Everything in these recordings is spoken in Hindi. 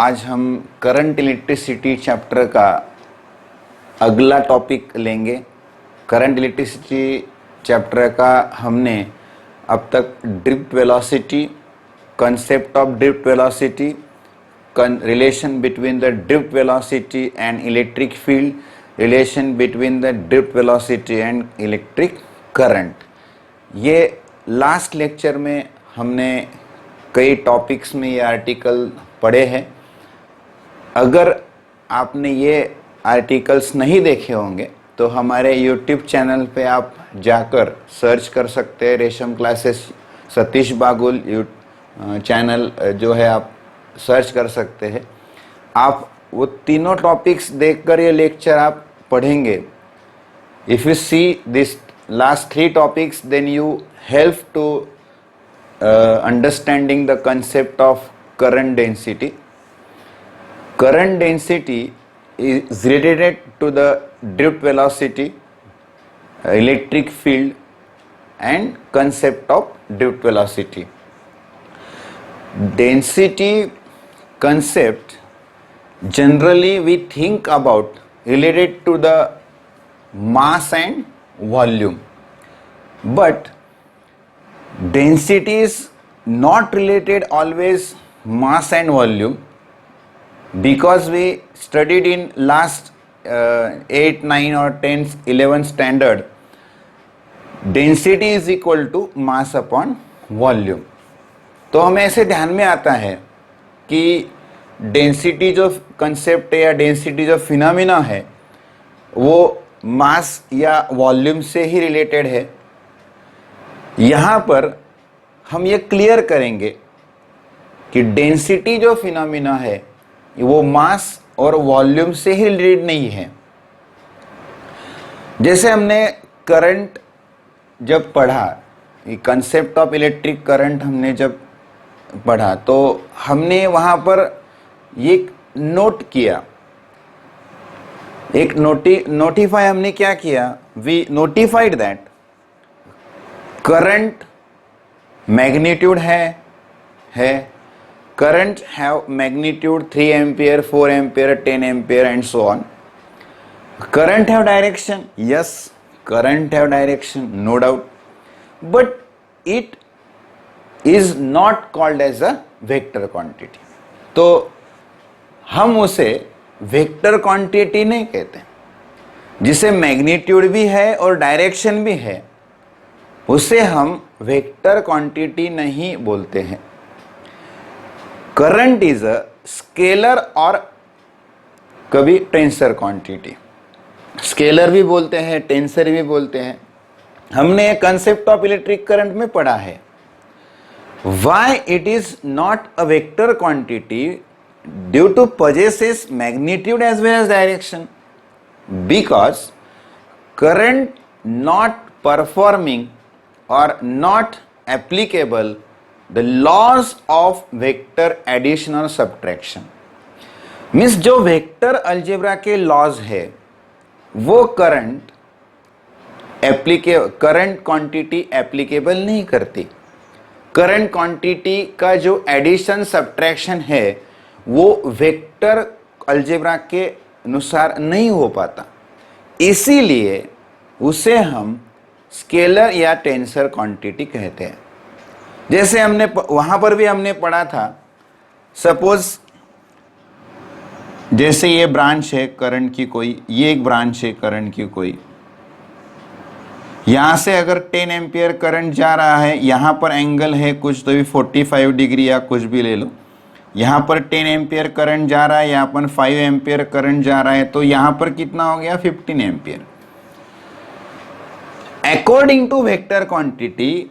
आज हम करंट इलेक्ट्रिसिटी चैप्टर का अगला टॉपिक लेंगे। करंट इलेक्ट्रिसिटी चैप्टर का हमने अब तक drift velocity, concept of drift velocity, relation between the drift velocity and electric field, relation between the drift velocity and electric current, ये लास्ट लेक्चर में हमने कई टॉपिक्स में ये आर्टिकल पढ़े हैं। अगर आपने ये आर्टिकल्स नहीं देखे होंगे तो हमारे YouTube चैनल पे आप जाकर सर्च कर सकते हैं। रेशम क्लासेस सतीश बागुल चैनल जो है आप सर्च कर सकते हैं। आप वो तीनों टॉपिक्स देखकर ये लेक्चर आप पढ़ेंगे। If you see this last 3 topics then you help to understanding the concept of current density. Current density is related to the drift velocity, electric field and concept of drift velocity. Density concept generally we think about related to the mass and volume, but density is not related always mass and volume, because we studied in last 8, 9 or 10, 11 standard, density is equal to mass upon volume. तो हमें ऐसे ध्यान में आता है कि डेंसिटी जो कंसेप्ट है या डेंसिटी जो फिनोमिना है वो मास या वॉल्यूम से ही रिलेटेड है। यहाँ पर हम ये क्लियर करेंगे कि डेंसिटी जो फिनोमिना है वो मास और वॉल्यूम से ही रिलेटेड नहीं है। जैसे हमने करंट जब पढ़ा, कंसेप्ट ऑफ इलेक्ट्रिक करंट हमने जब पढ़ा तो हमने वहां पर ये नोट किया, एक नोटिफाई हमने क्या किया, we notified that current magnitude है current have magnitude 3 ampere, 4 ampere, 10 ampere and so on. Current have direction, yes, current have direction, no doubt, but it is not called as a vector quantity. तो हम उसे वेक्टर क्वांटिटी नहीं कहते। जिसे मैग्नीट्यूड भी है और डायरेक्शन भी है उसे हम वेक्टर क्वांटिटी नहीं बोलते हैं। करंट इज अ स्केलर और कभी टेंसर क्वांटिटी, स्केलर भी बोलते हैं, टेंसर भी बोलते हैं। हमने कंसेप्ट ऑफ इलेक्ट्रिक करंट में पढ़ा है why it is not a vector quantity due to possesses magnitude as well as direction, because current not performing or not applicable the laws of vector addition or subtraction. Means जो वेक्टर अलजेब्रा के लॉज है वो करंट क्वांटिटी एप्लीकेबल नहीं करती। करंट क्वांटिटी का जो एडिशन सब्ट्रैक्शन है वो वेक्टर अलजेब्रा के अनुसार नहीं हो पाता, इसीलिए उसे हम स्केलर या टेंसर क्वांटिटी कहते हैं। जैसे हमने वहां पर भी हमने पढ़ा था, सपोज जैसे ये ब्रांच है करंट की कोई, ये एक ब्रांच है करंट की कोई, यहां से अगर 10 एम्पियर करंट जा रहा है, यहां पर एंगल है कुछ तो भी 45 डिग्री या कुछ भी ले लो, यहां पर 10 एम्पियर करंट जा रहा है, यहां पर 5 एम्पियर करंट जा रहा है, तो यहां पर कितना हो गया 15 ampere. According to vector quantity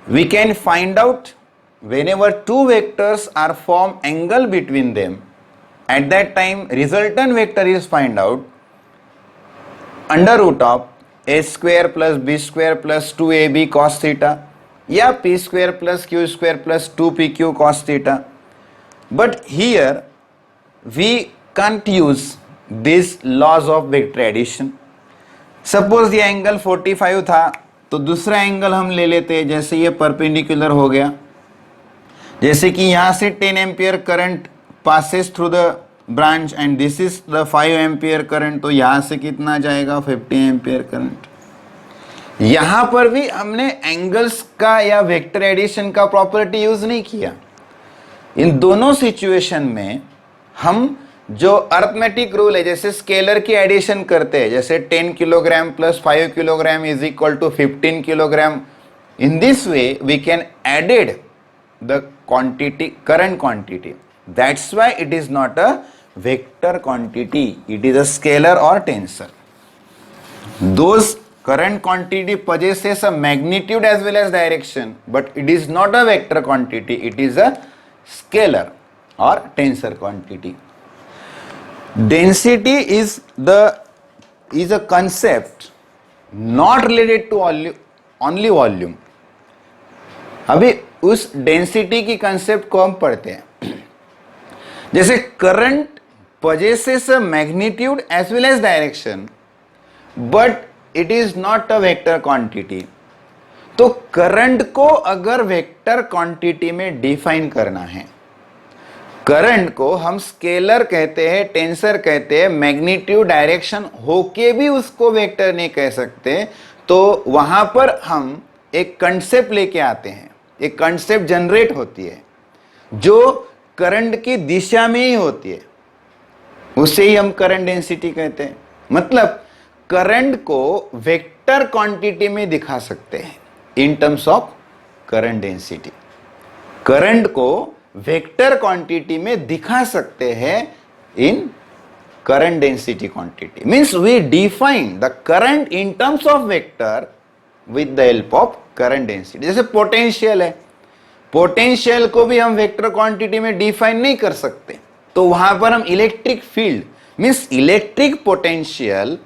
we can find out whenever two vectors are form angle between them, at that time resultant vector is find out under root of a square plus b square plus 2ab cos theta या p square plus q square plus 2pq cos theta. But here we can't use these laws of vector addition. Suppose ये एंगल 45 था तो दूसरा एंगल हम ले लेते हैं, जैसे ये परपेंडिकुलर हो गया, जैसे कि यहां से 10 ampere current passes through the branch and this is the 5 ampere current, तो यहां से कितना जाएगा 50 एम्पियर करंट। यहां पर भी हमने एंगल्स का या वेक्टर एडिशन का प्रॉपर्टी यूज नहीं किया। इन दोनों सिचुएशन में हम जो अर्थमेटिक रूल है, जैसे स्केलर की एडिशन करते हैं, जैसे 10 kilogram plus 5 kilogram is equal to 15 kilogram, in this way we can added the quantity, current quantity, that's why it is not a vector quantity, it is a scalar और tensor. Those current quantity possesses a magnitude as well as direction, but it is not a vector quantity, it is a scalar or tensor quantity. Density is a concept not related to only volume. अभी उस डेंसिटी की कंसेप्ट को हम पढ़ते हैं। जैसे current possesses a magnitude as well as direction, but it is not a vector quantity. तो करंट को अगर वेक्टर क्वांटिटी में डिफाइन करना है, करंट को हम स्केलर कहते हैं, टेंसर कहते हैं, मैग्नीट्यूड डायरेक्शन होके भी उसको वेक्टर नहीं कह सकते, तो वहां पर हम एक कंसेप्ट लेके आते हैं, एक कंसेप्ट जनरेट होती है जो करंट की दिशा में ही होती है, उसे ही हम करंट डेंसिटी कहते हैं। मतलब करंट को वेक्टर क्वांटिटी में दिखा सकते हैं in terms of current density. Current को वेक्टर क्वांटिटी में दिखा सकते हैं in current density quantity. Means we define the current in terms of vector with the help of current density. जैसे पोटेंशियल है, पोटेंशियल को भी हम वेक्टर क्वांटिटी में डिफाइन नहीं कर सकते, तो वहां पर हम electric field means electric potential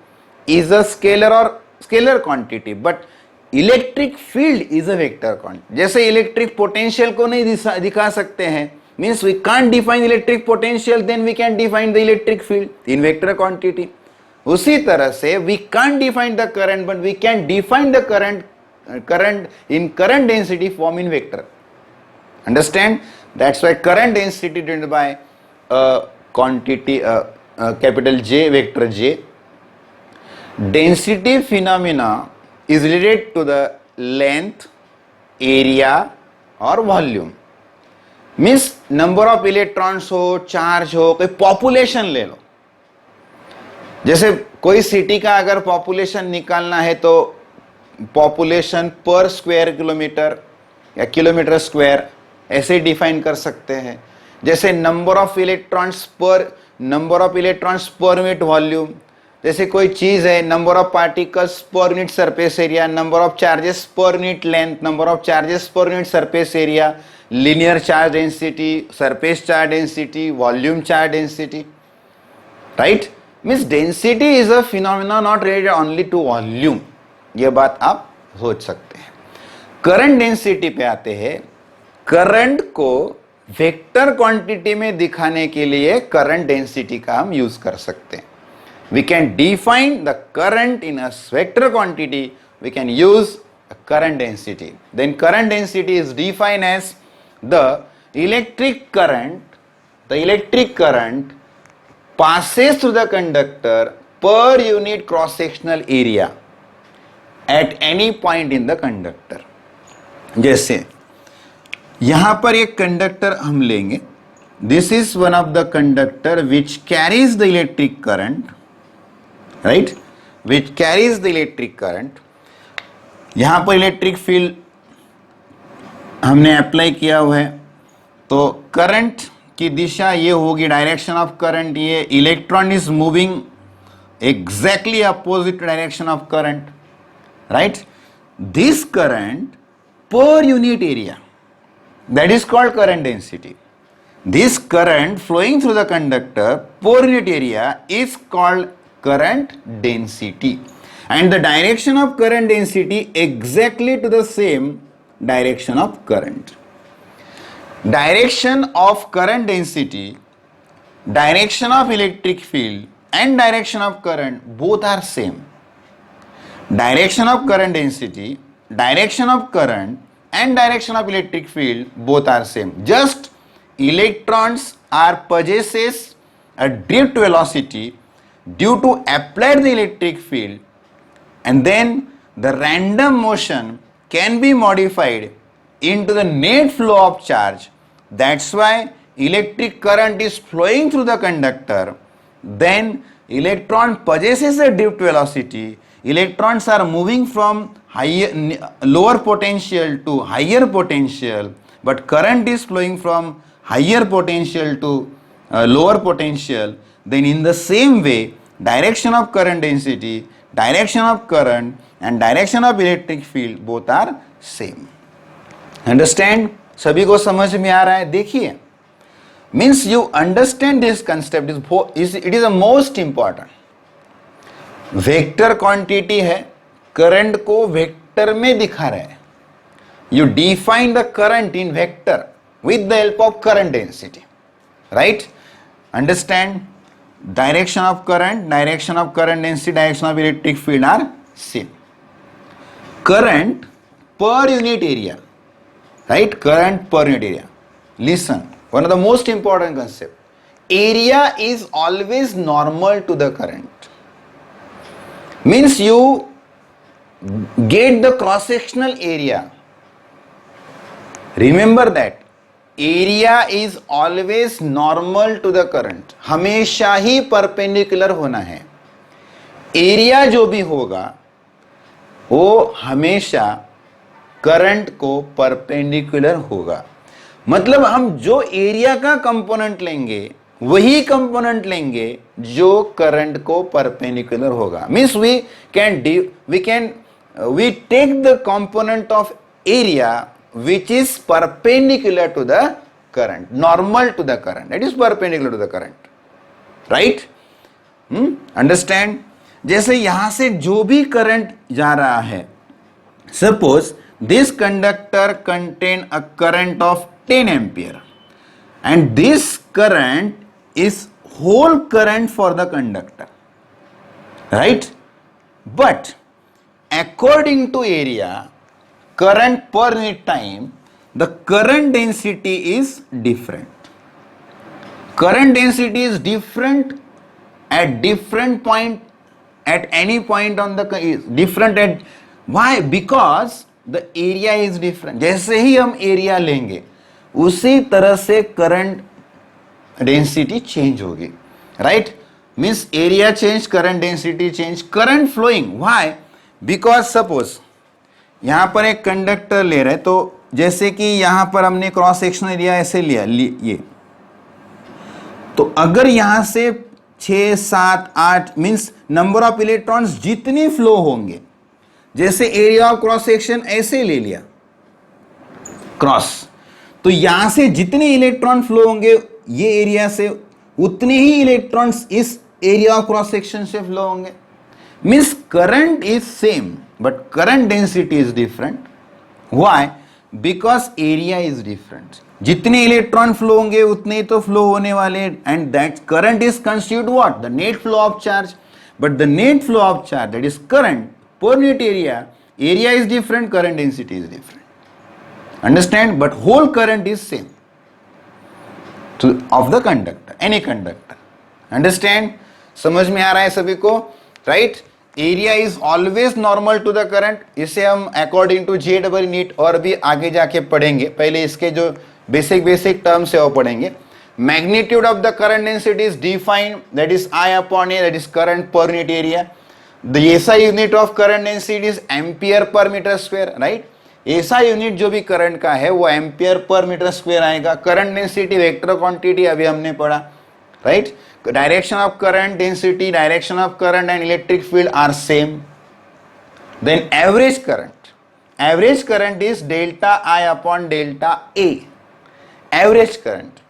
is a scalar or scalar quantity, but electric field is a vector quantity. जैसे इलेक्ट्रिक पोटेंशियल को नहीं दिखा सकते हैं, means we can't define electric potential, then we can define the electric field in vector quantity. उसी तरह से we can't define the current, but we can define the current in current density form in vector. Understand? That's why current density denoted by quantity capital J, vector J. Density phenomena is related to the length, area or volume. Means number of electrons हो, चार्ज हो, कोई पॉपुलेशन ले लो। जैसे कोई सिटी का अगर पॉपुलेशन निकालना है तो पॉपुलेशन पर स्क्वायर किलोमीटर या किलोमीटर स्क्वायर ऐसे डिफाइन कर सकते हैं। जैसे number of electrons per unit volume, जैसे कोई चीज है, number of particles per unit surface area, number of charges per unit length, number of charges per unit surface area, linear charge density, surface charge density, volume charge density, right. Means density is a phenomena not related only to volume, ये बात आप सोच सकते हैं। करंट डेंसिटी पे आते हैं। करंट को वेक्टर क्वांटिटी में दिखाने के लिए करंट डेंसिटी का हम यूज कर सकते हैं। We can define the current in a vector quantity, we can use a current density. Then current density is defined as the electric current passes through the conductor per unit cross sectional area at any point in the conductor. जैसे यहां पर एक कंडक्टर हम लेंगे, this is one of the conductor which carries the electric current, right, which carries the electric current. यहां पर इलेक्ट्रिक फील्ड हमने अप्लाई किया हुआ है, तो करंट की दिशा ये होगी, डायरेक्शन ऑफ करंट ये, electron is moving exactly opposite direction of current, right. This current per unit area, that is called current density. This current flowing through the conductor per unit area is called current density, and the direction of current density exactly to the same direction of current. Direction of current density, direction of electric field and direction of current both are same. Direction of current density, direction of current and direction of electric field both are same. Just electrons are possesses a drift velocity due to applied the electric field, and then the random motion can be modified into the net flow of charge. That's why electric current is flowing through the conductor. Then electron possesses a drift velocity. Electrons are moving from lower potential to higher potential, but current is flowing from higher potential to lower potential. Then in the same way, direction of current density, direction of current and direction of electric field both are same. Understand? सभी को समझ में आ रहा है? देखिए, means you understand this concept is it is the most important. Vector quantity है, करंट को वेक्टर में दिखा रहे हैं. You define the current in vector with the help of current density, right? Understand? Direction of current density, direction of electric field are same. Current per unit area, right? Current per unit area. Listen, one of the most important concept. Area is always normal to the current. Means you get the cross-sectional area. Remember that. Area is always normal to the current. हमेशा ही परपेंडिकुलर होना है. एरिया जो भी होगा वो हमेशा करंट को परपेंडिकुलर होगा. मतलब हम जो एरिया का कंपोनेंट लेंगे वही कंपोनेंट लेंगे जो करंट को परपेंडिकुलर होगा. Means we take the component of area which is perpendicular to the current, normal to the current, that is perpendicular to the current, right? Understand? जैसे यहां से जो भी करंट जा रहा है, suppose this conductor contain a current of 10 ampere and this current is whole current for the conductor, right? But according to area, current per unit time, the current density is different. Current density is different at different point, at any point on the is different at why? Because the area is different. जैसे ही हम एरिया लेंगे उसी तरह से करंट डेंसिटी चेंज होगी, right? Means area change, current density change, current flowing. Why? Because suppose यहां पर एक कंडक्टर ले रहे, तो जैसे कि यहां पर हमने क्रॉस सेक्शन एरिया ऐसे लिया ये, तो अगर यहां से 6, 7, 8 मीन्स नंबर ऑफ इलेक्ट्रॉन्स जितनी फ्लो होंगे, जैसे एरिया ऑफ क्रॉस सेक्शन ऐसे ले लिया क्रॉस, तो यहां से जितने इलेक्ट्रॉन फ्लो होंगे ये एरिया से, उतने ही इलेक्ट्रॉन्स इस एरिया ऑफ क्रॉस सेक्शन से फ्लो होंगे. Means current is same but current density is different. Why? Because area is different. जितने इलेक्ट्रॉन फ्लो होंगे उतने ही तो फ्लो होने वाले, and that current is constitute what? The net flow of charge. But the net flow of charge, that is current per unit area is different, current density is different. Understand? But whole current is same of the conductor, any conductor. Understand? समझ में आ रहा है सभी को? Right? Area is always normal to the current. इसे हम according to JEE NEET और भी आगे जाके पढ़ेंगे. पहले इसके जो basic terms है वो पढ़ेंगे. Magnitude of the current density is defined, that is I upon A, that is current per unit area. The SI unit of current density is ampere per meter square, right? SI unit जो भी करंट का है वो एम्पियर पर मीटर स्क्वायर आएगा. करंट डेंसिटी वेक्टर क्वांटिटी अभी हमने पढ़ा, right? Direction of current density, direction of current and electric field are same. Then average current is delta I upon delta A. Average current,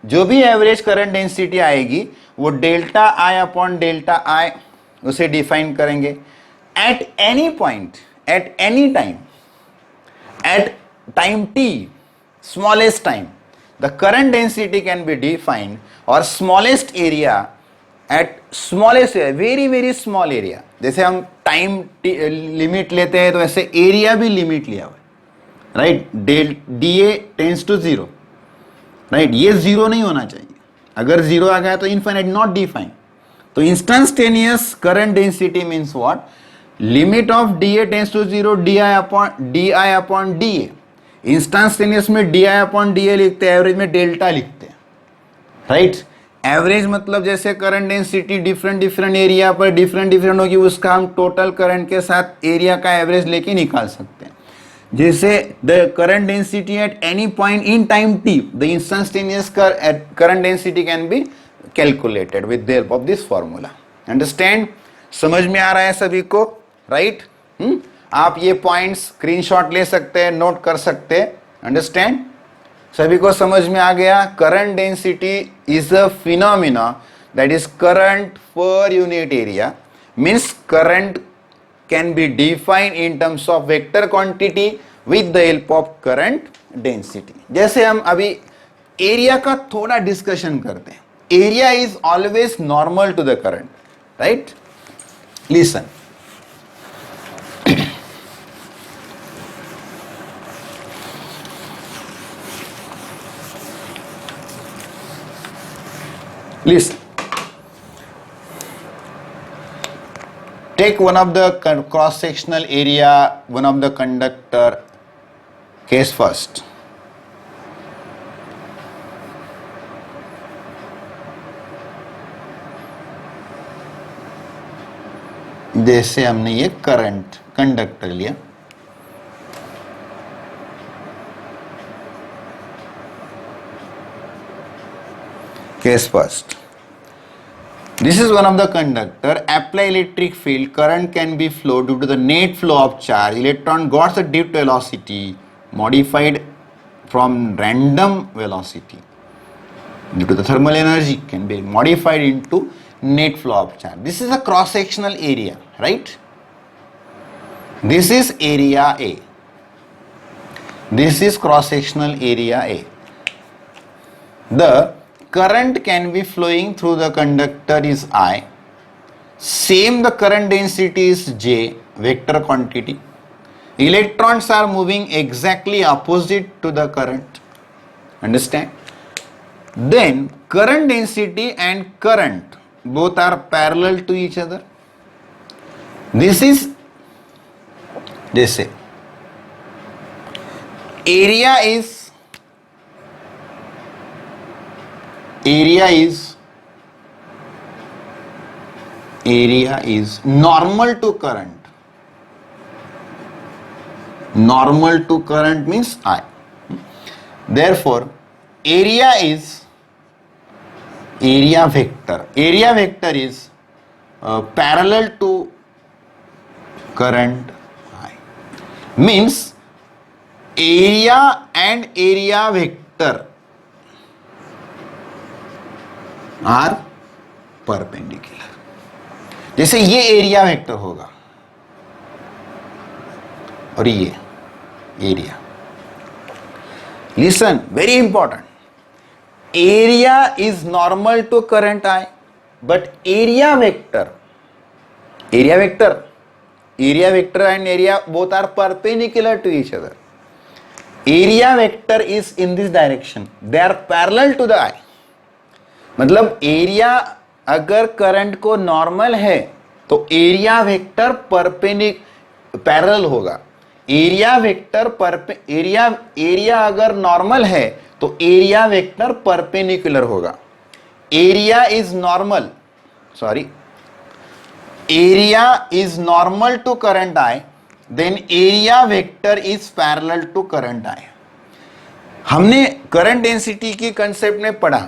जो भी एवरेज करंट डेंसिटी आएगी वो delta I upon delta I उसे डिफाइन करेंगे. At any point, at any time, at time t, smallest time, the current density can be defined, or smallest area at smallest area, very small area. जैसे हम टाइम लिमिट लेते हैं तो ऐसे एरिया भी लिमिट लिया हुआ है, right? da tends to 0. Right, ये जीरो नहीं होना चाहिए, अगर जीरो आ गया तो इनफाइनाइट, नॉट डिफाइन। तो instantaneous current density means what, limit of D A tends to zero D I upon D A. Instantaneous में D I upon D A लिखते हैं, एवरेज में डेल्टा लिखते हैं, राइट। एवरेज मतलब जैसे current density different different area पर डिफरेंट डिफरेंट होगी, उसका हम टोटल करंट के साथ एरिया का एवरेज लेके निकाल सकते हैं। जैसे the current density at any point in time t, the instantaneous current density can be calculated with the help of this formula. Understand, समझ में आ रहा है सभी को, राइट? आप ये पॉइंट्स स्क्रीनशॉट ले सकते हैं, नोट कर सकते हैं। अंडरस्टैंड, सभी को समझ में आ गया? Current density is a phenomena that is current per unit area, means current can be defined in terms of vector quantity with the help of current density। जैसे हम अभी एरिया का थोड़ा डिस्कशन करते हैं। Area is always normal to the current, right? Listen, listen, take one of the cross sectional area, one of the conductor case first। जैसे हमने ये करंट कंडक्टर लिया, case first, this is one of the conductor, apply electric field, current can be flow due to the net flow of charge, electron got the drift velocity modified from random velocity due to the thermal energy can be modified into net flow of charge। This is a cross sectional area, right? This is area A, this is cross sectional area A। The current can be flowing through the conductor is I, same the current density is J, vector quantity, electrons are moving exactly opposite to the current, understand? Then current density and current both are parallel to each other। This is, जैसे area is normal to current, normal to current means I, therefore area vector is parallel to current I, means area and area vector are perpendicular. जैसे ये एरिया वेक्टर होगा और ये area, listen very important, area is normal to current I, but area vector and area both are perpendicular to each other. Area vector is in this direction, they are parallel to the I. मतलब एरिया अगर करंट को नॉर्मल है तो एरिया वेक्टर पैरेलल होगा। एरिया अगर नॉर्मल है तो एरिया वेक्टर परपेंडिकुलर होगा। Area is normal to current I, then area vector is parallel to current I. हमने करंट डेंसिटी की कंसेप्ट में पढ़ा,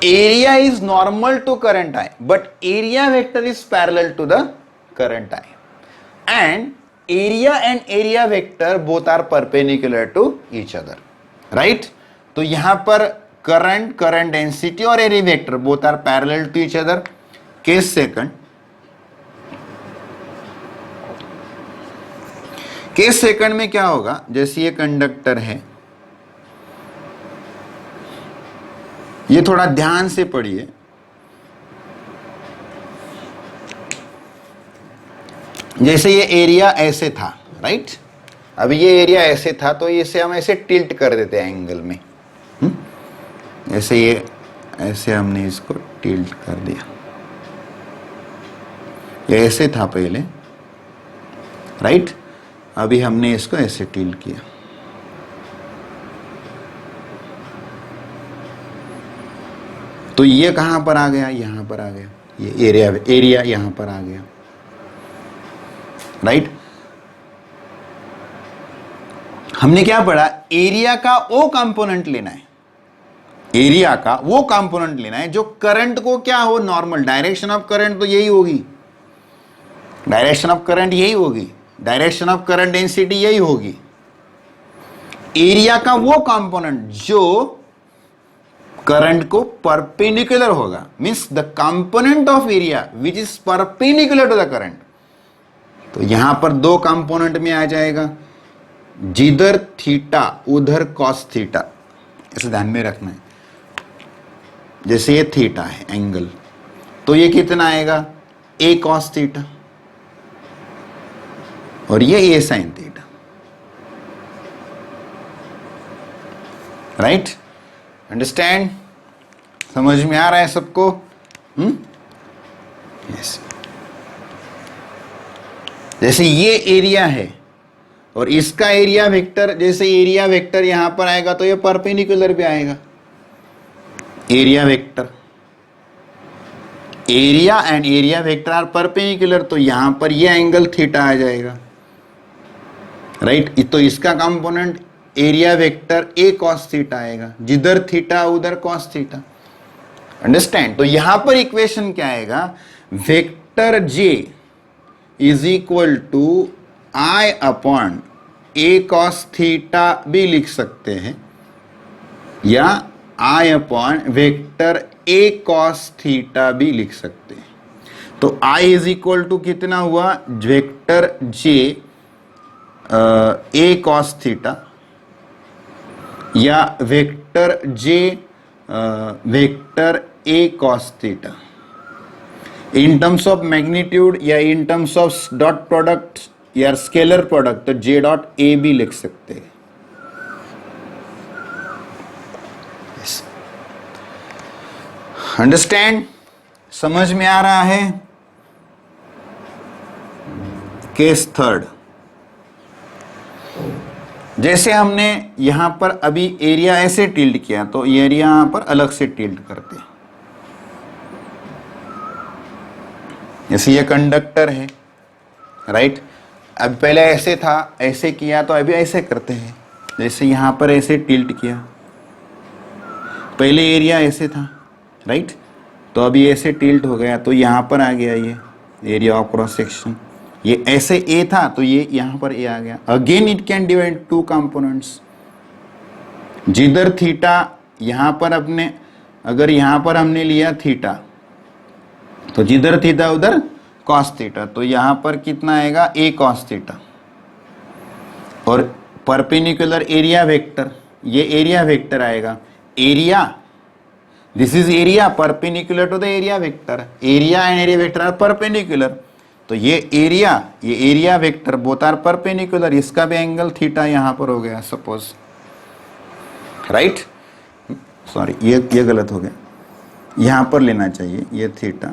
area is normal to current I, but area vector is parallel to the current I, and area vector both are perpendicular to each other, right? तो यहां पर current density और area vector both are parallel to each other। Case second में क्या होगा, जैसे ये कंडक्टर है, ये थोड़ा ध्यान से पढ़िए। जैसे ये एरिया ऐसे था, राइट? अभी ये एरिया ऐसे था तो इसे हम ऐसे टिल्ट कर देते हैं एंगल में, ऐसे हमने इसको टिल्ट कर दिया, ये ऐसे था पहले, राइट। अभी हमने इसको ऐसे टिल्ट किया, तो ये कहां पर आ गया, यहां पर आ गया, ये एरिया यहां पर आ गया, राइट। हमने क्या पढ़ा, एरिया का वो कंपोनेंट लेना है, एरिया का वो कंपोनेंट लेना है जो करंट को क्या हो, नॉर्मल डायरेक्शन ऑफ करंट तो यही होगी, डायरेक्शन ऑफ करंट यही होगी, डायरेक्शन ऑफ करंट डेंसिटी यही होगी। एरिया का वो कंपोनेंट जो करंट को परपेंडिकुलर होगा, means the component of area which is perpendicular to the current. तो यहां पर दो कंपोनेंट में आ जाएगा, जिधर थीटा उधर कॉस थीटा, इसे ध्यान में रखना है। जैसे ये थीटा है एंगल, तो ये कितना आएगा, ए कॉस थीटा, और ये ए साइन थीटा, राइट। अंडरस्टैंड, समझ में आ रहा है सबको? यस। जैसे ये एरिया है और इसका एरिया वेक्टर, जैसे एरिया वेक्टर यहां पर आएगा तो ये परपेंडिकुलर भी आएगा, area vector, area and area vector are perpendicular, तो यहां पर ये एंगल थीटा आ जाएगा, राइट। तो इसका component area vector A cos theta आएगा, जिधर थीटा उधर कॉस थीटा। अंडरस्टैंड। तो यहां पर इक्वेशन क्या आएगा, vector J is equal to I upon A cos theta भी लिख सकते हैं, या I upon vector A cos theta भी लिख सकते हैं। तो आई इज इक्वल टू कितना हुआ, vector J A cos theta, या vector J vector A cos theta, in terms of magnitude या in terms of dot product या स्केलर प्रोडक्ट, तो जे डॉट ए भी लिख सकते हैं। अंडरस्टैंड, समझ में आ रहा है? केस थर्ड, जैसे हमने यहां पर अभी एरिया ऐसे टिल्ट किया, तो एरिया यहां पर अलग से टिल्ट करते हैं। जैसे ये कंडक्टर है, राइट। अब पहले ऐसे था, ऐसे किया, तो अभी ऐसे करते हैं। जैसे यहां पर ऐसे टिल्ट किया, पहले एरिया ऐसे था, राइट। तो अभी ऐसे टिल्ट हो गया, तो यहां पर आ गया ये एरिया ऑफ क्रॉस सेक्शन। ये ऐसे ए था, तो ये यहां पर ए आ गया। Again it can divide two components, जिधर थीटा, यहां पर अपने, अगर यहां पर हमने लिया थीटा, तो जिधर थीटा उधर कॉस थीटा, तो यहां पर कितना आएगा, ए कॉस थीटा। और परपेंडिकुलर एरिया वेक्टर, ये एरिया वेक्टर आएगा, area, this is area perpendicular to the area vector, area and area vector are perpendicular. तो ये area vector both are perpendicular, इसका भी एंगल थीटा यहां पर हो गया सपोज, राइट। सॉरी, ये गलत हो गया, यहां पर लेना चाहिए ये थीटा,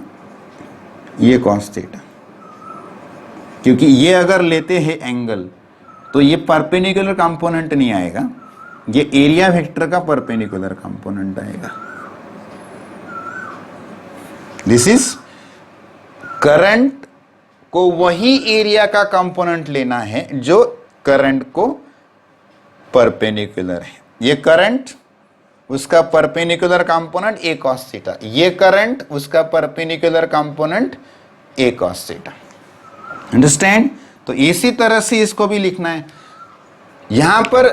ये कॉस थीटा, क्योंकि ये अगर लेते हैं एंगल तो ये परपेंडिकुलर कंपोनेंट नहीं आएगा, ये एरिया वेक्टर का परपेंडिकुलर कंपोनेंट आएगा। दिस इज करंट को वही एरिया का कंपोनेंट लेना है जो करंट को परपेंडिकुलर है। ये करंट उसका परपेंडिकुलर कंपोनेंट ए कॉस थीटा, ये करंट उसका परपेंडिकुलर कंपोनेंट ए कॉस थीटा। अंडरस्टैंड। तो इसी तरह से इसको भी लिखना है। यहां पर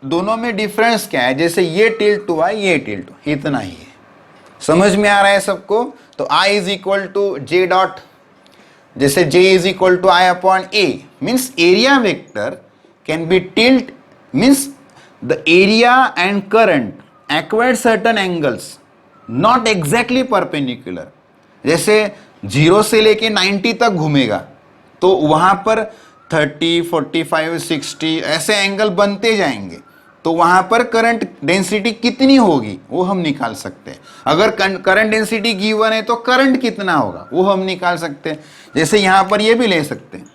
दोनों में डिफरेंस क्या है, जैसे ये टिल्ट हुआ, ये टिल्ट हुआ, इतना ही है। समझ में आ रहा है सबको? तो I is equal to J dot, जैसे J is equal to I upon A, means area vector can be tilt, means the area and current acquired certain angles not exactly perpendicular। जैसे 0 से लेके 90 तक घूमेगा, तो वहां पर 30, 45, 60 ऐसे एंगल बनते जाएंगे, तो वहां पर करंट डेंसिटी कितनी होगी वो हम निकाल सकते हैं। अगर करंट डेंसिटी गिवन है तो करंट कितना होगा वो हम निकाल सकते हैं। जैसे यहां पर ये भी ले सकते हैं,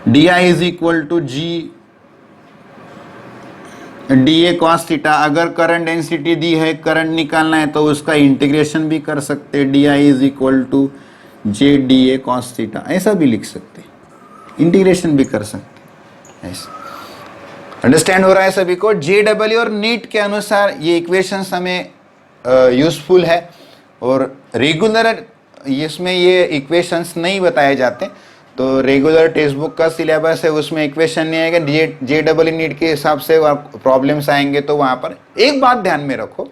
d I is equal to G d A cos theta. अगर करंट डेंसिटी दी है, करंट निकालना है तो उसका इंटीग्रेशन भी कर सकते हैं, d I is equal to J d A cos theta, ऐसा भी लिख सकते हैं, इंटीग्रेशन भी कर सकते हैं। ऐसा अंडरस्टैंड हो रहा है सभी को? जे डब्ल्यू और नीट के अनुसार ये इक्वेशंस हमें यूजफुल है, और रेगुलर इसमें ये इक्वेशंस नहीं बताए जाते। तो रेगुलर टेक्स्ट बुक का सिलेबस है, उसमें इक्वेशन नहीं आएगा, जे डब्ल्यू नीट के हिसाब से प्रॉब्लम्स आएंगे। तो वहां पर एक बात ध्यान में रखो,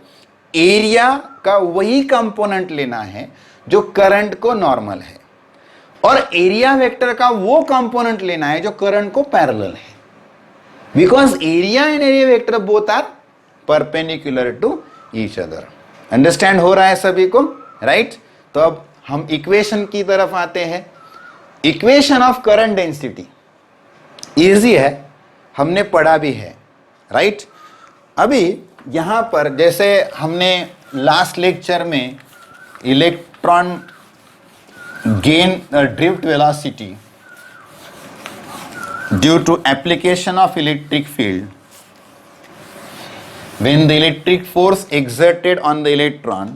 एरिया का वही कंपोनेंट लेना है जो करंट को नॉर्मल है, और एरिया वेक्टर का वो कंपोनेंट लेना है जो करंट को पैरेलल है, because area and area vector both are perpendicular to each other. Understand हो रहा है सभी को? राइट। तो अब हम इक्वेशन की तरफ आते हैं। Equation of current density easy है, हमने पढ़ा भी है, राइट। अभी यहां पर जैसे हमने लास्ट लेक्चर में electron gain drift velocity due to application of electric field, when the electric force exerted on the electron,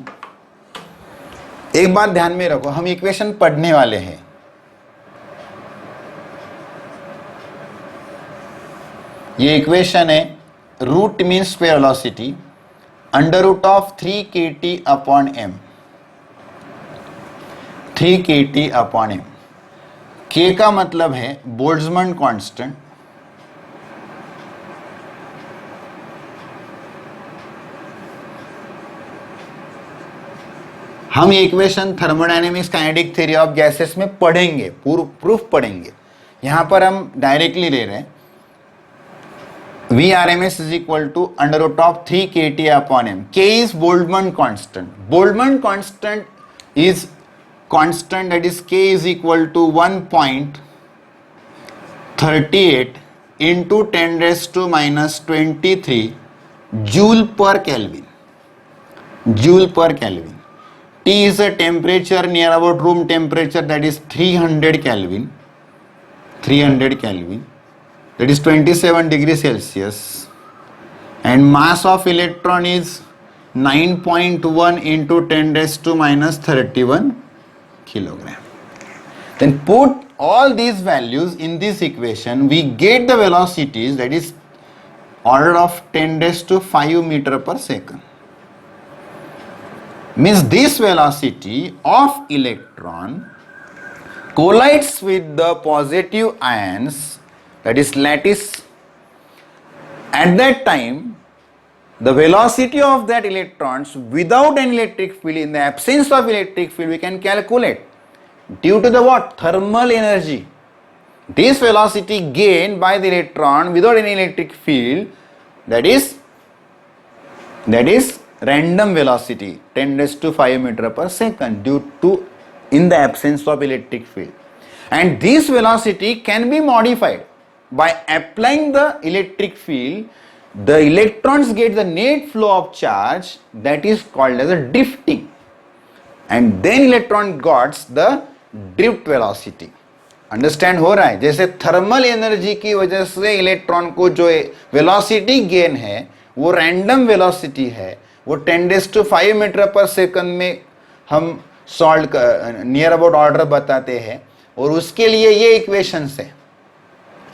एक बात ध्यान में रखो, हम इक्वेशन पढ़ने वाले हैं। ये इक्वेशन है root mean square velocity under root of 3kT upon m, 3kT upon m। K का मतलब है बोल्ट्जमैन कांस्टेंट, हम ये equation thermodynamics kinetic theory of gases में पढ़ेंगे, प्रूफ पढ़ेंगे। यहां पर हम डायरेक्टली ले रहे हैं, Vrms is equal to under root of 3kT upon m. K is Boltzmann constant. Boltzmann constant is constant, that is K is equal to 1.38 into 10 raised to minus 23 joule per Kelvin. Joule per Kelvin. T is a temperature near about room temperature, that is 300 Kelvin. 300 Kelvin. That is 27 degrees Celsius, and mass of electron is 9.1 into 10 raised to minus 31 kilogram. Then put all these values in this equation, we get the velocities, that is order of 10 raised to 5 meter per second. Means this velocity of electron collides with the positive ions, that is lattice. At that time, the velocity of that electrons without an electric field, in the absence of electric field, we can calculate due to the what? Thermal energy. This velocity gained by the electron without any electric field, that is random velocity 10 raised to 5 meter per second due to in the absence of electric field. And this velocity can be modified by applying the electric field. The electrons get the net flow of charge, that is called as a drifting, and then electron got the drift velocity. Understand हो रहा है? जैसे थर्मल एनर्जी की वजह से इलेक्ट्रॉन को जो वेलोसिटी गेन है वो रैंडम वेलोसिटी है, वो 10⁵ मीटर पर सेकंड में हम सॉल्व नियर अबाउट ऑर्डर बताते हैं, और उसके लिए ये इक्वेशन है,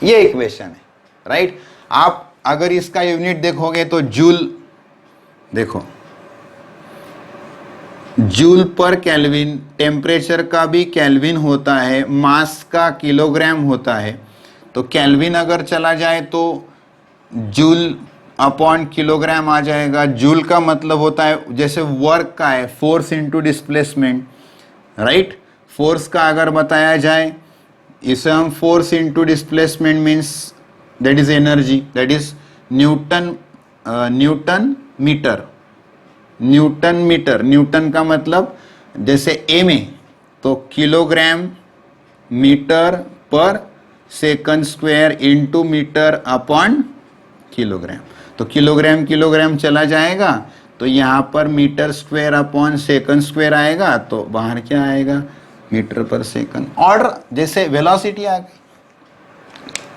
ये इक्वेशन है, राइट। आप अगर इसका यूनिट देखोगे तो जूल, देखो जूल पर केल्विन, टेम्परेचर का भी केल्विन होता है, मास का किलोग्राम होता है, तो केल्विन अगर चला जाए तो जूल अपॉन किलोग्राम आ जाएगा। जूल का मतलब होता है जैसे वर्क का है, force into displacement, right. Force का अगर बताया जाए, इसे हम force into displacement means that is energy, that is newton metre. Newton metre, newton का मतलब जैसे ए में तो kilogram metre per second square into metre upon kilogram. तो किलोग्राम किलोग्राम चला जाएगा तो यहाँ पर metre square upon second square आएगा, तो बाहर क्या आएगा, मीटर पर सेकंड। और जैसे वेलोसिटी आ गई,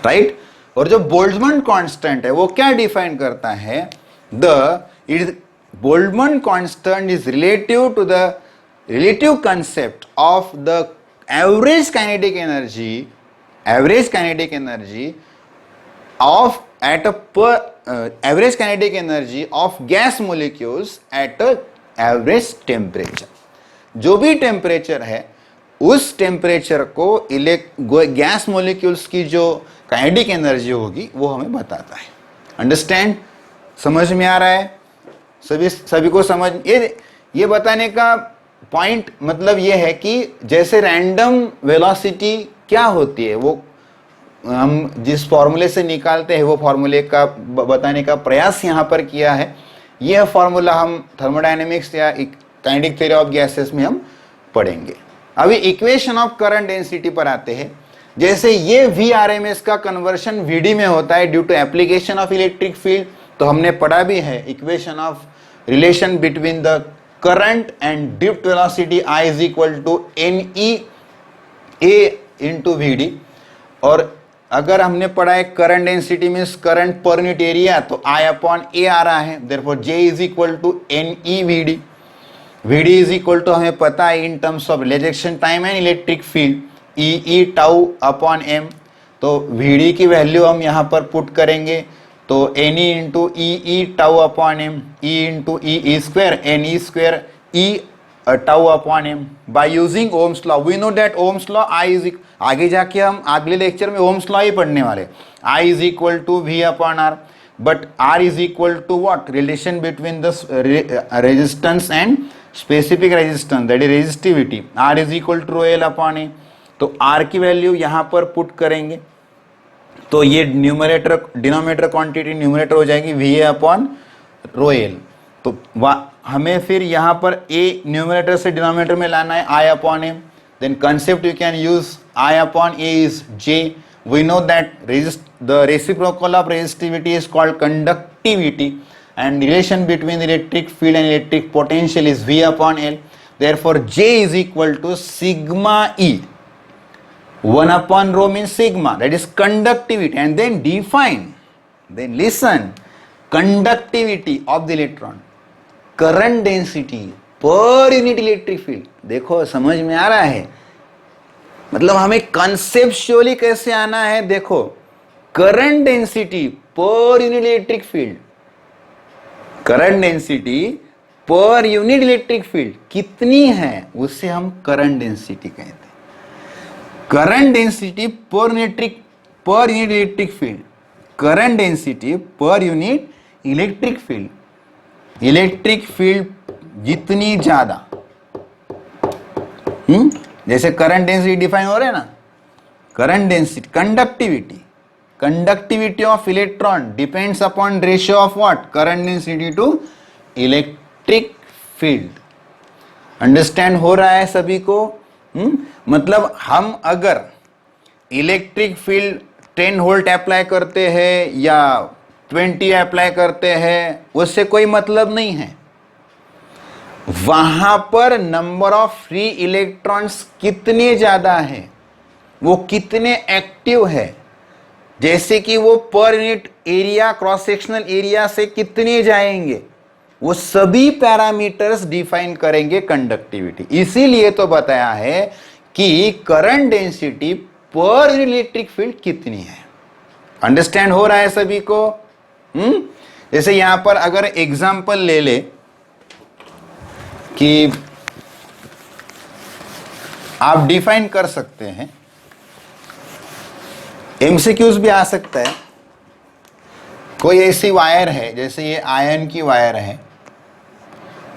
राइट। और जो बोल्ट्जमैन कांस्टेंट है वो क्या डिफाइन करता है, Boltzmann constant is relative to the relative concept of the average kinetic energy of at a per average kinetic energy of gas molecules at a average temperature। जो भी टेम्परेचर है उस टेम्परेचर को गैस मोलिक्यूल्स की जो काइनेटिक एनर्जी होगी वो हमें बताता है। अंडरस्टैंड, समझ में आ रहा है सभी को? समझ ये बताने का पॉइंट मतलब ये है कि जैसे रैंडम वेलोसिटी क्या होती है वो हम जिस फॉर्मूले से निकालते हैं वो फॉर्मूले का बताने का प्रयास यहाँ पर किया है। यह फॉर्मूला हम थर्मोडायनेमिक्स या काइनेटिक थ्योरी ऑफ गैसेस में हम पढ़ेंगे। अभी इक्वेशन ऑफ करंट डेंसिटी पर आते हैं। जैसे ये VRMS का कन्वर्शन VD में होता है due to application of electric field, तो हमने पढ़ा भी है equation of relation between the current and drift velocity I is equal to NEA into VD। और अगर हमने पढ़ा है current density means current per unit area, तो I अपॉन A आ रहा है, therefore J is equal to NEVD। VD is equal to हमें पता है in terms of rejection time and electric field EE tau upon M। तो VD की वैल्यू हम यहाँ पर पुट करेंगे, तो NE into EE tau upon M, E into EE square NE square E tau upon M by using Ohm's law. We know that Ohm's law I is, आगे जाके हम अगले लेक्चर में ओम्स लॉ ही पढ़ने वाले। I is equal to V upon R, but R is equal to what, relation between the resistance and specific resistance, that is resistivity. R is equal to rho L upon A. तो R की वैल्यू यहाँ पर पुट करेंगे तो ये न्यूमरेटर डिनोमिनेटर क्वांटिटी न्यूमरेटर हो जाएगी VA अपॉन रो एल। तो हमें फिर यहाँ पर A न्यूमरेटर से डिनोमिनेटर में लाना है I upon M। then concept you can use I upon A is J। we know that the reciprocal of resistivity is called conductivity, and relation between the electric field and electric potential is V upon L। therefore J is equal to sigma E। 1 upon rho means sigma, that is conductivity, and then define, then listen, conductivity of the electron, current density per unit electric field. देखो समझ में आ रहा है, मतलब हमें कंसेप्चुअली कैसे आना है। देखो current density per unit electric field, current density per unit electric field कितनी है उससे हम करंट डेंसिटी कहते हैं। Current density per unit electric field, current density per unit electric field, electric field जितनी ज्यादा, जैसे करंट डेंसिटी डिफाइन हो रहे हैं ना, current density, conductivity of electron depends upon ratio of what, current density to electric field. Understand हो रहा है सभी को? मतलब हम अगर इलेक्ट्रिक फील्ड 10 वोल्ट अप्लाई करते हैं या 20 अप्लाई करते हैं उससे कोई मतलब नहीं है। वहां पर नंबर ऑफ फ्री इलेक्ट्रॉन्स कितने ज्यादा है, वो कितने एक्टिव है, जैसे कि वो पर unit area cross sectional area से कितने जाएंगे, वो सभी पैरामीटर्स डिफाइन करेंगे कंडक्टिविटी। इसीलिए तो बताया है कि current density per unit electric field कितनी है। अंडरस्टैंड हो रहा है सभी को? जैसे यहां पर अगर एग्जांपल ले ले कि आप डिफाइन कर सकते हैं, एमसीक्यूज भी आ सकता है। कोई ऐसी वायर है, जैसे ये आयरन की वायर है,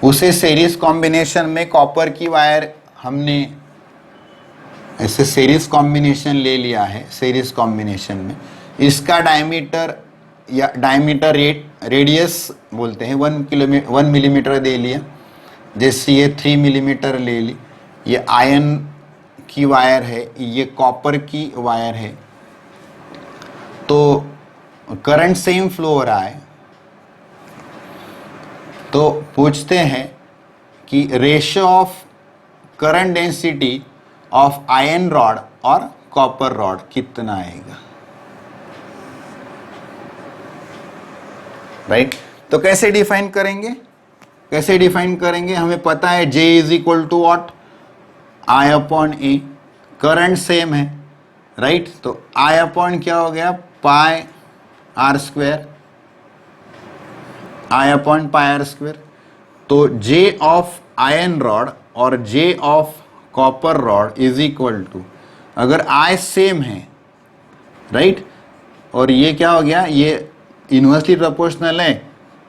उसे सीरीज कॉम्बिनेशन में कॉपर की वायर हमने ऐसे सीरीज कॉम्बिनेशन ले लिया है। सीरीज कॉम्बिनेशन में इसका डायमीटर या डायमीटर रेडियस बोलते हैं 1 मिलीमीटर दे लिया। जैसे ये 3 मिलीमीटर ले ली, ये आयरन की वायर है, ये कॉपर की वायर है। तो करंट सेम फ्लो हो रहा है, तो पूछते हैं कि ratio of current density of iron rod और कॉपर रॉड कितना आएगा, राइट। तो कैसे डिफाइन करेंगे, हमें पता है J is equal to what, I upon A, current same है, राइट। तो I अपॉन क्या हो गया, pi R square, I upon pi R square. तो J ऑफ आयरन रॉड और J of copper rod is equal to, अगर I सेम है, राइट, और ये क्या हो गया, ये इनवर्सली प्रोपोर्शनल है,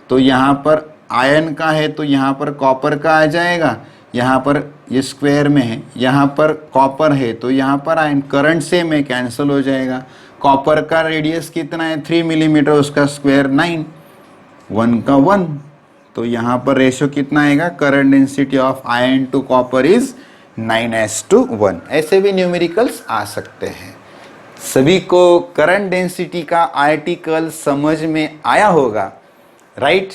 तो यहाँ पर आयरन का है तो यहाँ पर कॉपर का आ जाएगा, यहाँ पर ये स्क्वायर में है, यहाँ पर कॉपर है तो यहाँ पर आयरन, करंट सेम है, कैंसिल हो जाएगा। कॉपर का रेडियस कितना है 3 मिलीमीटर, उसका स्क्वायर 9, 1 का 1, तो यहाँ पर रेशियो कितना आएगा, current density of iron to copper is 9:1। ऐसे भी न्यूमेरिकल्स आ सकते हैं। सभी को करंट डेंसिटी का आर्टिकल समझ में आया होगा, राइट।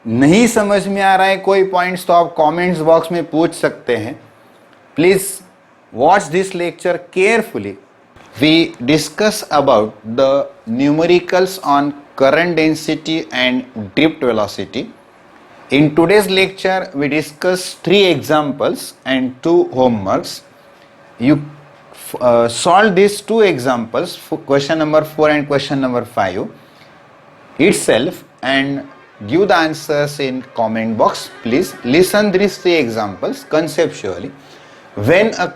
नहीं समझ में आ रहा है कोई पॉइंट्स तो आप कमेंट्स बॉक्स में पूछ सकते हैं। Please watch this lecture carefully. We discuss about the numericals on current density and drift velocity. In today's lecture, we discuss 3 examples and 2 homeworks. You solve these 2 examples, question number 4 and question number 5 itself, and give the answers in comment box. Please listen these 3 examples conceptually. When a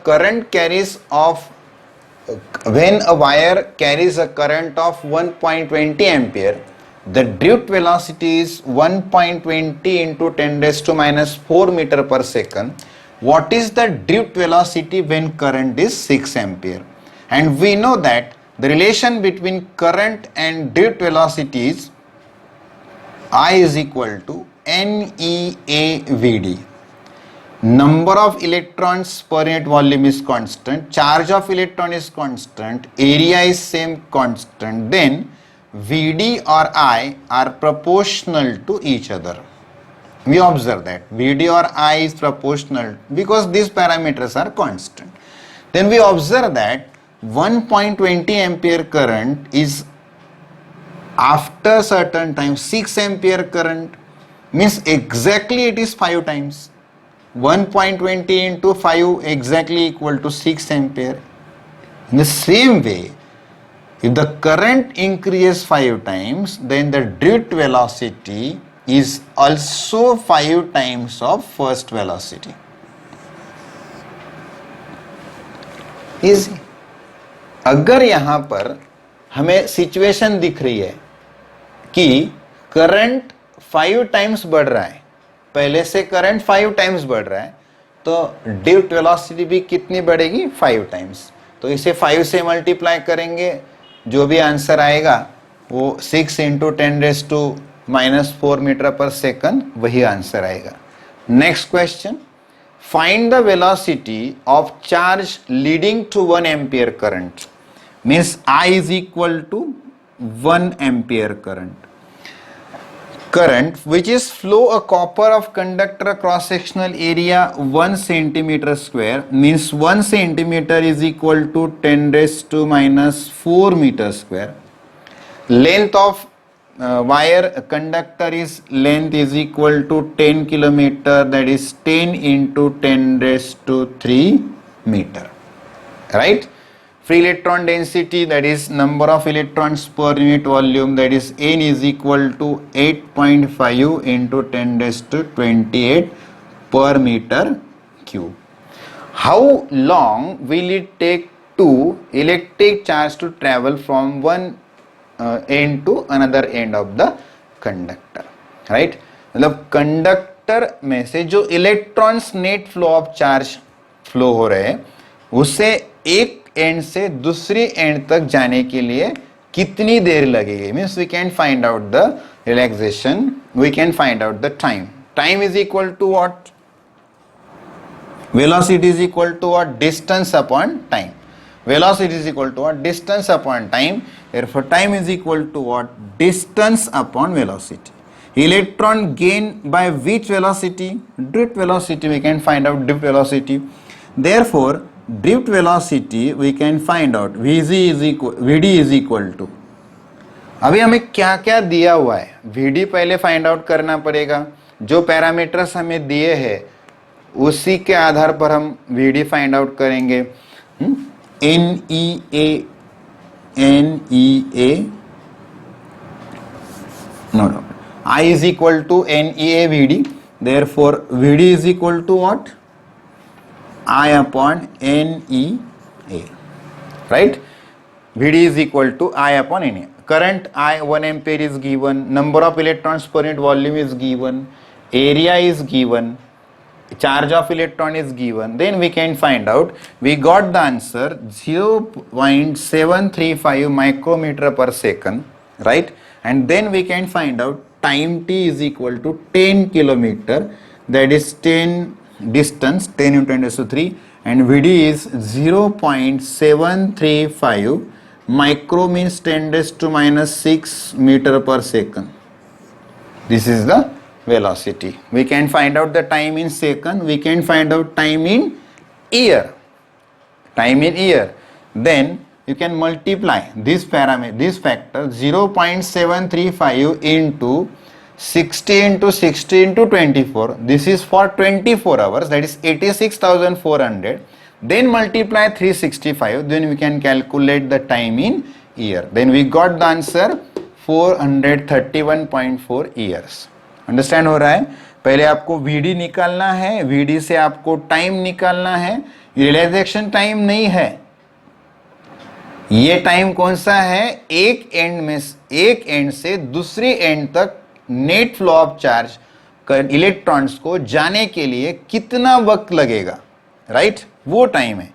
wire carries a current of 1.20 ampere, the drift velocity is 1.20 into 10 raised to minus 4 meter per second. What is the drift velocity when current is 6 ampere? And we know that the relation between current and drift velocity is I is equal to NEAVD. Number of electrons per unit volume is constant, charge of electron is constant, area is same constant, then Vd or I are proportional to each other. We observe that Vd or I is proportional because these parameters are constant. Then we observe that 1.20 ampere current is after certain time 6 ampere current, means exactly it is 5 times. 1.20 into 5 exactly equal to 6 ampere. In the same way, if the current increases 5 times, then the drift velocity is also 5 times of first velocity. Easy. अगर यहाँ पर हमें सिचुएशन दिख रही है कि करंट 5 टाइम्स बढ़ रहा है, पहले से करंट 5 टाइम्स बढ़ रहा है, तो ड्रिफ्ट वेलोसिटी भी कितनी बढ़ेगी, 5 टाइम्स। तो इसे 5 से मल्टीप्लाई करेंगे, जो भी आंसर आएगा वो 6 into 10 raise to minus 4 metre per second, वही आंसर आएगा। Next question, find the velocity of charge leading to 1 ampere current, means I is equal to 1 ampere current which is flow a copper of conductor cross sectional area 1 centimeter square, means 1 centimeter is equal to 10 raised to minus 4 meter square. Length of wire conductor is length is equal to 10 kilometer, that is 10 into 10 raised to 3 meter, right. Free electron density, that is number of electrons per unit volume, that is N is equal to 8.5 into 10 raised to 28 per meter cube. How long will it take to electric charge to travel from one end to another end of the conductor, right. मतलब कंडक्टर में से जो electrons net flow of charge flow हो रहे हैं, उसे एक एंड से दूसरी एंड तक जाने के लिए कितनी देर लगेगी, means we can find out the relaxation, we can find out the time. Time is equal to what, velocity is equal to what, distance upon time. Velocity is equal to what? Distance upon time. Therefore, time is equal to what? Distance upon velocity. Electron gain by which velocity? Drift velocity. We can find out drift velocity. Therefore, drift velocity we can find out Vd is equal to, अभी हमें क्या क्या दिया हुआ है, Vd पहले फाइंड आउट करना पड़ेगा. जो पैरामीटर्स हमें दिए हैं उसी के आधार पर हम Vd फाइंड आउट करेंगे. NEA no, I is equal to NEA Vd. Therefore, Vd is equal to what? I upon NEA. Right? Vd is equal to I upon NEA. Current I 1 ampere is given. Number of electrons per unit volume is given. Area is given. Charge of electron is given. Then we can find out. We got the answer 0.735 micrometer per second. Right? And then we can find out time t is equal to 10 kilometer. That is 10 distance, 10 into 10 raised to 3. And Vd is 0.735 micro means 10 raised to minus 6 meter per second. This is the velocity. We can find out the time in second. We can find out time in year. Time in year. Then you can multiply this parameter, this factor 0.735 into 60 into 60 into 24. This is for 24 hours. That is 86,400. Then multiply 365. Then we can calculate the time in year. Then we got the answer 431.4 years. Understand हो रहा है. पहले आपको Vd निकालना है, Vd से आपको टाइम निकालना है. रियलाइजेशन टाइम नहीं है, ये टाइम कौन सा है? एक एंड से दूसरी एंड तक net flow of charge electrons को जाने के लिए कितना वक्त लगेगा, राइट? वो टाइम है.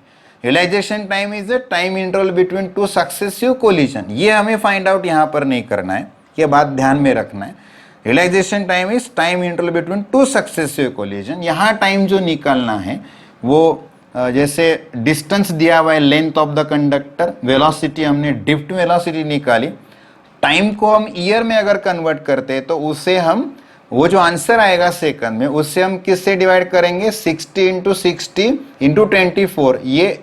Realisation time is the time interval between two successive collision. ये हमें फाइंड आउट यहां पर नहीं करना है, ये बात ध्यान में रखना है. Realisation time is time interval between two successive collision. यहां टाइम जो निकालना है वो जैसे डिस्टेंस दिया हुआ है, length of the conductor, velocity हमने ड्रिफ्ट वेलोसिटी निकाली. टाइम को हम ईयर में अगर कन्वर्ट करते हैं तो उससे हम वो जो आंसर आएगा सेकंड में, उससे हम किससे डिवाइड करेंगे? 60 इंटू 60 इंटू 24. ये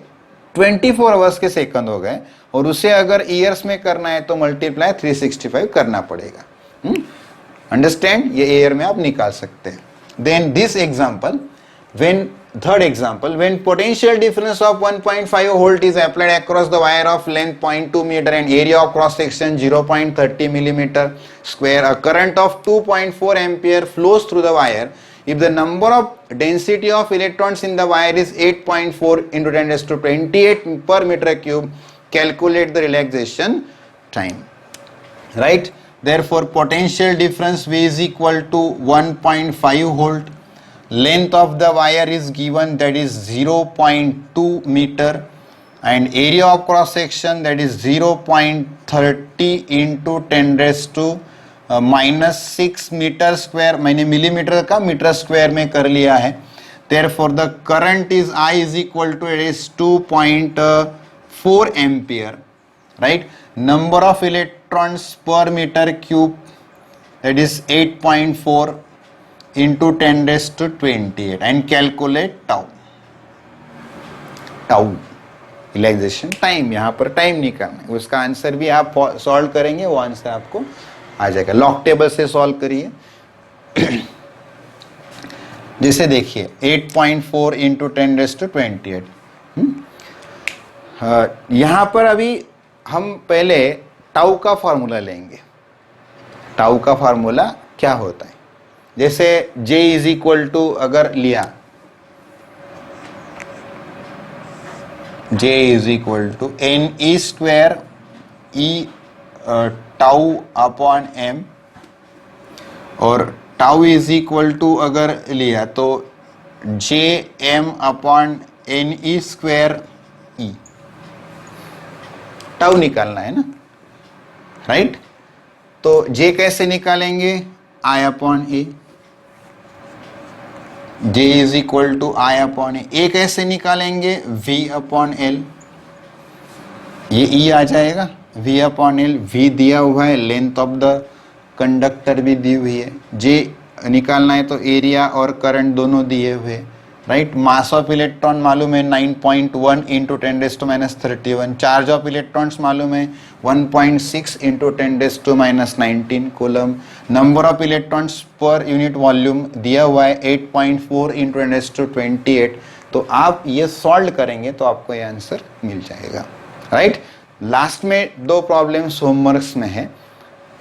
24 आवर्स के सेकंड हो गए. और उसे अगर ईयर्स में करना है तो मल्टीप्लाई 365 करना पड़ेगा. अंडरस्टैंड? ये ईयर में आप निकाल सकते हैं. Then this example, when third example, when potential difference of 1.5 volt is applied across the wire of length 0.2 meter and area of cross section 0.30 millimeter square, a current of 2.4 ampere flows through the wire. If the number of density of electrons in the wire is 8.4 into 10 raised to 28 per meter cube, calculate the relaxation time. Right? Therefore, potential difference V is equal to 1.5 volt. Length of the wire is given, that is 0.2 meter, and area of cross section, that is 0.30 into 10 raised to minus 6 meter square. मैंने मिलीमीटर का मीटर स्क्वायर में कर लिया है. Therefore, the current is I is equal to, it is 2.4 ampere, right? Number of electrons per meter cube, that is 8.4 into 10 raised to 28, and calculate tau. Relaxation time, यहाँ पर टाइम निकालना है. उसका आंसर भी आप सॉल्व करेंगे, वो आंसर आपको आ जाएगा. लॉग टेबल से सॉल्व करिए. जैसे देखिए 8.4 इंटू 10 रेज़ टू 28. यहाँ पर अभी हम पहले टाउ का फॉर्मूला लेंगे. टाउ का फॉर्मूला क्या होता है? जैसे J इज इक्वल टू अगर लिया, J is equal to NE square E tau upon M, और टाउ इज इक्वल टू अगर लिया तो JM upon NE square E. Tau निकालना है ना, राइट? तो J कैसे निकालेंगे? I upon A. J is equal to I upon A. कैसे निकालेंगे? V upon L. ये ई आ जाएगा, वी अपॉन एल, वी दिया हुआ है, लेंथ ऑफ द कंडक्टर भी दी हुई है, जे निकालना है तो एरिया और करंट दोनों दिए हुए, राइट। मास ऑफ इलेक्ट्रॉन मालूम है 9.1 इंटू 10⁻31, चार्ज ऑफ इलेक्ट्रॉन्स मालूम है 1.6 into 10⁻19 coulomb, number of electrons per unit volume दिया हुआ है 8.4 इंटू 10⁻28। तो आप ये सॉल्व करेंगे तो आपको ये आंसर मिल जाएगा, राइट। लास्ट में दो प्रॉब्लम्स होमवर्क्स में है,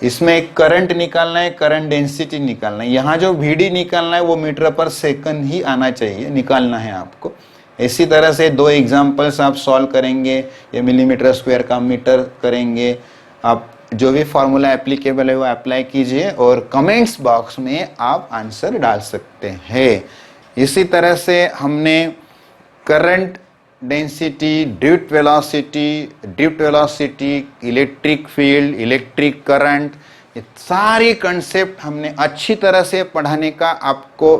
इसमें एक करंट निकालना है, करंट डेंसिटी निकालना है। यहाँ जो वीडी निकालना है वो मीटर पर सेकंड ही आना चाहिए, निकालना है आपको। इसी तरह से दो एग्जांपल्स आप सॉल्व करेंगे, ये मिलीमीटर स्क्वायर का मीटर करेंगे। आप जो भी फॉर्मूला एप्लीकेबल है वो अप्लाई कीजिए और कमेंट्स बॉक्स में आप आंसर डाल सकते हैं। इसी तरह से हमने current density, drift velocity, electric field, electric current, ये सारी कंसेप्ट हमने अच्छी तरह से पढ़ाने का आपको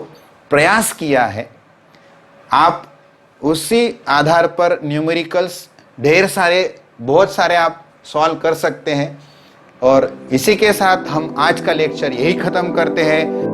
प्रयास किया है। आप उसी आधार पर न्यूमेरिकल्स बहुत सारे आप सॉल्व कर सकते हैं। और इसी के साथ हम आज का लेक्चर यही खत्म करते हैं।